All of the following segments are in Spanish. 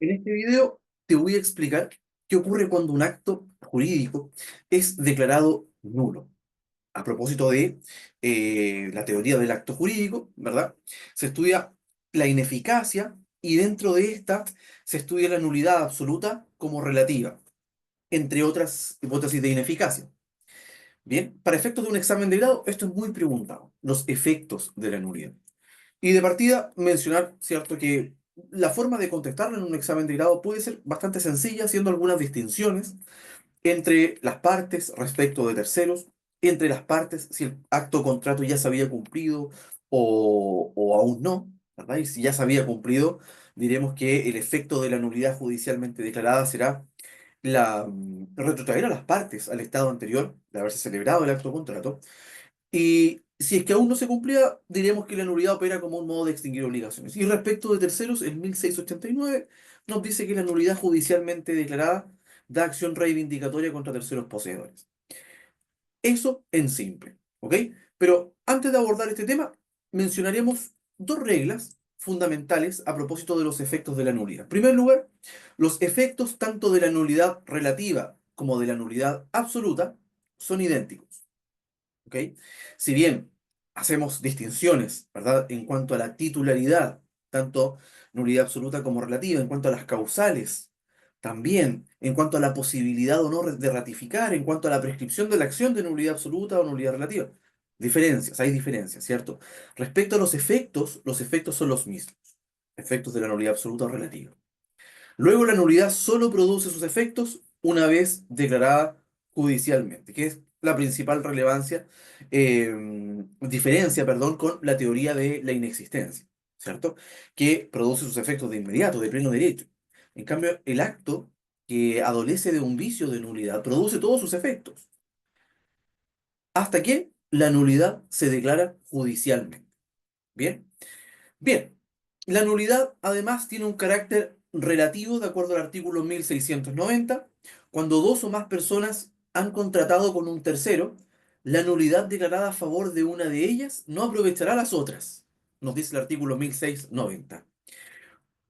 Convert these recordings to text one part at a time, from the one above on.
En este video te voy a explicar qué ocurre cuando un acto jurídico es declarado nulo. A propósito de la teoría del acto jurídico, ¿verdad? Se estudia la ineficacia y dentro de esta se estudia la nulidad absoluta como relativa, entre otras hipótesis de ineficacia. Bien, para efectos de un examen de grado, esto es muy preguntado, los efectos de la nulidad. Y de partida, mencionar, ¿cierto?, que la forma de contestarlo en un examen de grado puede ser bastante sencilla, haciendo algunas distinciones entre las partes respecto de terceros, entre las partes si el acto o contrato ya se había cumplido o aún no, ¿verdad? Y si ya se había cumplido, diremos que el efecto de la nulidad judicialmente declarada será retrotraer a las partes al estado anterior de haberse celebrado el acto o contrato, y si es que aún no se cumplía, diríamos que la nulidad opera como un modo de extinguir obligaciones. Y respecto de terceros, el 1689 nos dice que la nulidad judicialmente declarada da acción reivindicatoria contra terceros poseedores. Eso en simple, ¿ok? Pero antes de abordar este tema, mencionaremos dos reglas fundamentales a propósito de los efectos de la nulidad. En primer lugar, los efectos tanto de la nulidad relativa como de la nulidad absoluta son idénticos. ¿Ok? Si bien hacemos distinciones, ¿verdad?, en cuanto a la titularidad, tanto nulidad absoluta como relativa, en cuanto a las causales, también en cuanto a la posibilidad o no de ratificar, en cuanto a la prescripción de la acción de nulidad absoluta o nulidad relativa. Diferencias, hay diferencias, ¿cierto? Respecto a los efectos son los mismos. Efectos de la nulidad absoluta o relativa. Luego la nulidad solo produce sus efectos una vez declarada judicialmente, que es la principal diferencia, perdón, con la teoría de la inexistencia, ¿cierto? Que produce sus efectos de inmediato, de pleno derecho. En cambio, el acto que adolece de un vicio de nulidad produce todos sus efectos, hasta que la nulidad se declara judicialmente. ¿Bien? Bien, la nulidad además tiene un carácter relativo de acuerdo al artículo 1690. Cuando dos o más personas han contratado con un tercero, la nulidad declarada a favor de una de ellas no aprovechará a las otras, nos dice el artículo 1690.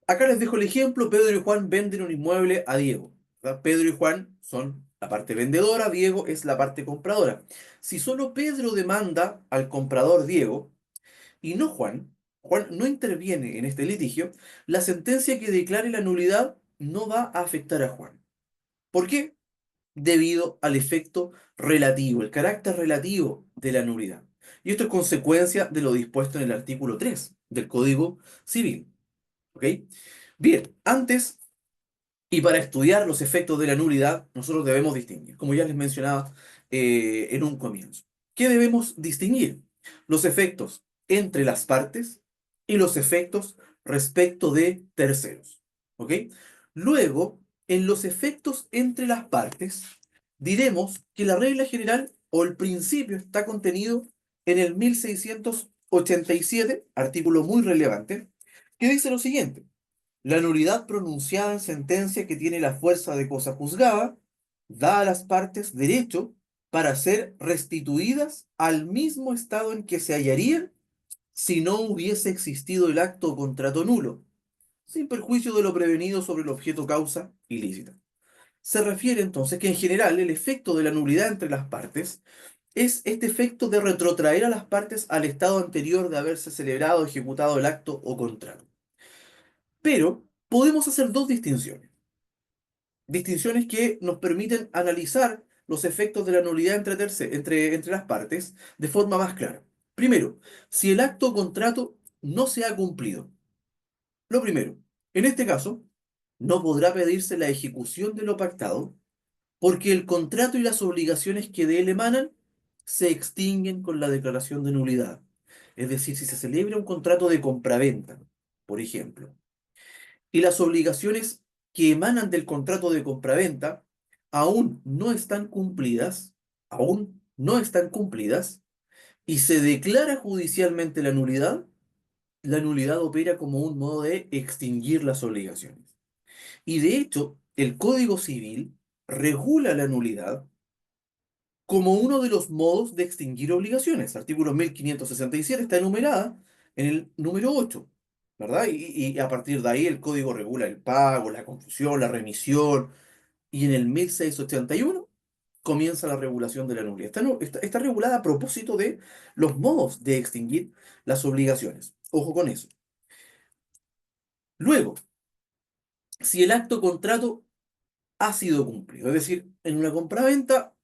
Acá les dejo el ejemplo: Pedro y Juan venden un inmueble a Diego, ¿verdad? Pedro y Juan son la parte vendedora, Diego es la parte compradora. Si solo Pedro demanda al comprador Diego, y no Juan, Juan no interviene en este litigio, la sentencia que declare la nulidad no va a afectar a Juan. ¿Por qué? Debido al efecto relativo, el carácter relativo de la nulidad. Y esto es consecuencia de lo dispuesto en el artículo 3 del Código Civil. ¿Ok? Bien, antes y para estudiar los efectos de la nulidad, nosotros debemos distinguir, como ya les mencionaba en un comienzo. ¿Qué debemos distinguir? Los efectos entre las partes y los efectos respecto de terceros. ¿Ok? Luego, en los efectos entre las partes, diremos que la regla general o el principio está contenido en el 1687, artículo muy relevante, que dice lo siguiente: la nulidad pronunciada en sentencia que tiene la fuerza de cosa juzgada da a las partes derecho para ser restituidas al mismo estado en que se hallarían si no hubiese existido el acto o contrato nulo, sin perjuicio de lo prevenido sobre el objeto causa ilícita. Se refiere entonces que en general el efecto de la nulidad entre las partes es este efecto de retrotraer a las partes al estado anterior de haberse celebrado o ejecutado el acto o contrato. Pero podemos hacer dos distinciones. Distinciones que nos permiten analizar los efectos de la nulidad entre las partes de forma más clara. Primero, si el acto o contrato no se ha cumplido. Lo primero, en este caso, no podrá pedirse la ejecución de lo pactado porque el contrato y las obligaciones que de él emanan se extinguen con la declaración de nulidad. Es decir, si se celebra un contrato de compraventa, por ejemplo, y las obligaciones que emanan del contrato de compraventa aún no están cumplidas, y se declara judicialmente la nulidad opera como un modo de extinguir las obligaciones. Y de hecho, el Código Civil regula la nulidad como uno de los modos de extinguir obligaciones. Artículo 1567 está enumerada en el número 8. ¿verdad? Y a partir de ahí el código regula el pago, la confusión, la remisión, y en el 1681 comienza la regulación de la nulidad. Está regulada a propósito de los modos de extinguir las obligaciones. Ojo con eso. Luego, si el acto contrato ha sido cumplido, es decir, en una compraventa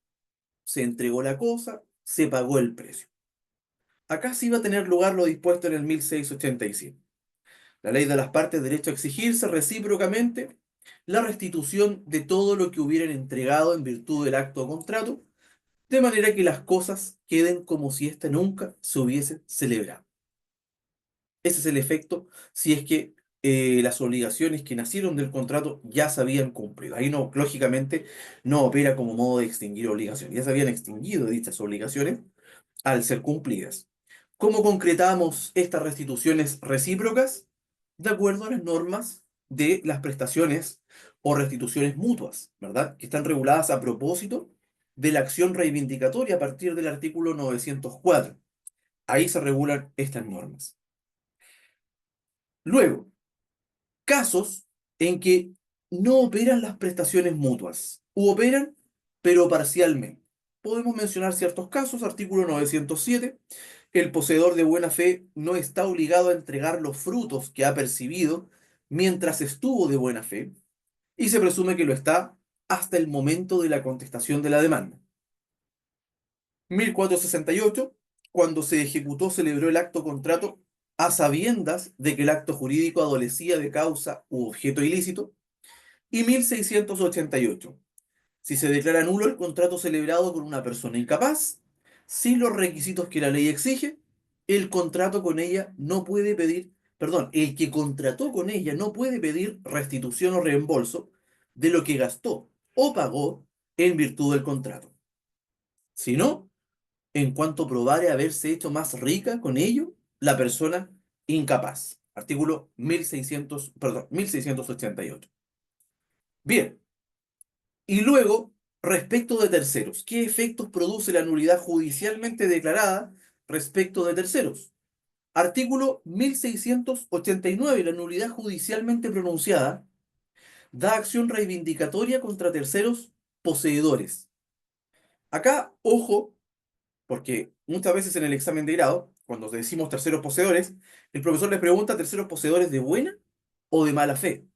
se entregó la cosa, se pagó el precio. Acá sí va a tener lugar lo dispuesto en el 1687. La ley de las partes, derecho a exigirse recíprocamente la restitución de todo lo que hubieran entregado en virtud del acto o contrato, de manera que las cosas queden como si ésta nunca se hubiese celebrado. Ese es el efecto si es que las obligaciones que nacieron del contrato ya se habían cumplido. Ahí no, lógicamente, no opera como modo de extinguir obligaciones. Ya se habían extinguido dichas obligaciones al ser cumplidas. ¿Cómo concretamos estas restituciones recíprocas? De acuerdo a las normas de las prestaciones o restituciones mutuas, ¿verdad? Que están reguladas a propósito de la acción reivindicatoria a partir del artículo 904. Ahí se regulan estas normas. Luego, casos en que no operan las prestaciones mutuas, u operan, pero parcialmente. Podemos mencionar ciertos casos, artículo 907, el poseedor de buena fe no está obligado a entregar los frutos que ha percibido mientras estuvo de buena fe, y se presume que lo está hasta el momento de la contestación de la demanda. 1468, cuando se ejecutó, celebró el acto contrato a sabiendas de que el acto jurídico adolecía de causa u objeto ilícito. Y 1688, si se declara nulo el contrato celebrado con una persona incapaz, sin los requisitos que la ley exige, el contrato con ella no puede pedir, perdón, el que contrató con ella no puede pedir restitución o reembolso de lo que gastó o pagó en virtud del contrato, sino en cuanto probare haberse hecho más rica con ello la persona incapaz. Artículo 1600, perdón, 1688. Bien, y luego, respecto de terceros, ¿qué efectos produce la nulidad judicialmente declarada respecto de terceros? Artículo 1689. La nulidad judicialmente pronunciada da acción reivindicatoria contra terceros poseedores. Acá, ojo, porque muchas veces en el examen de grado, cuando decimos terceros poseedores, el profesor les pregunta terceros poseedores de buena o de mala fe.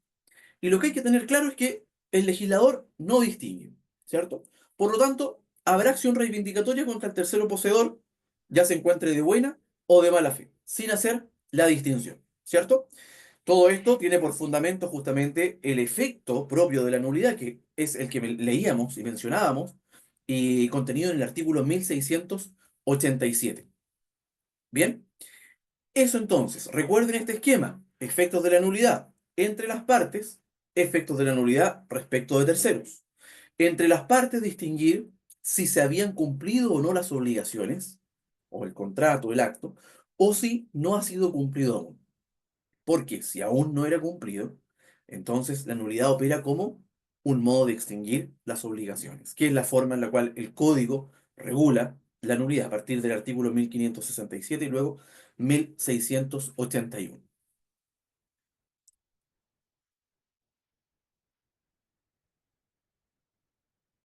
Y lo que hay que tener claro es que el legislador no distingue, ¿cierto? Por lo tanto, habrá acción reivindicatoria contra el tercero poseedor, ya se encuentre de buena o de mala fe, sin hacer la distinción, ¿cierto? Todo esto tiene por fundamento justamente el efecto propio de la nulidad, que es el que leíamos y mencionábamos, y contenido en el artículo 1687. Bien, eso entonces, recuerden este esquema, efectos de la nulidad entre las partes, efectos de la nulidad respecto de terceros. Entre las partes distinguir si se habían cumplido o no las obligaciones, o el contrato, el acto, o si no ha sido cumplido aún. Porque si aún no era cumplido, entonces la nulidad opera como un modo de extinguir las obligaciones, que es la forma en la cual el código regula la nulidad a partir del artículo 1567 y luego 1681.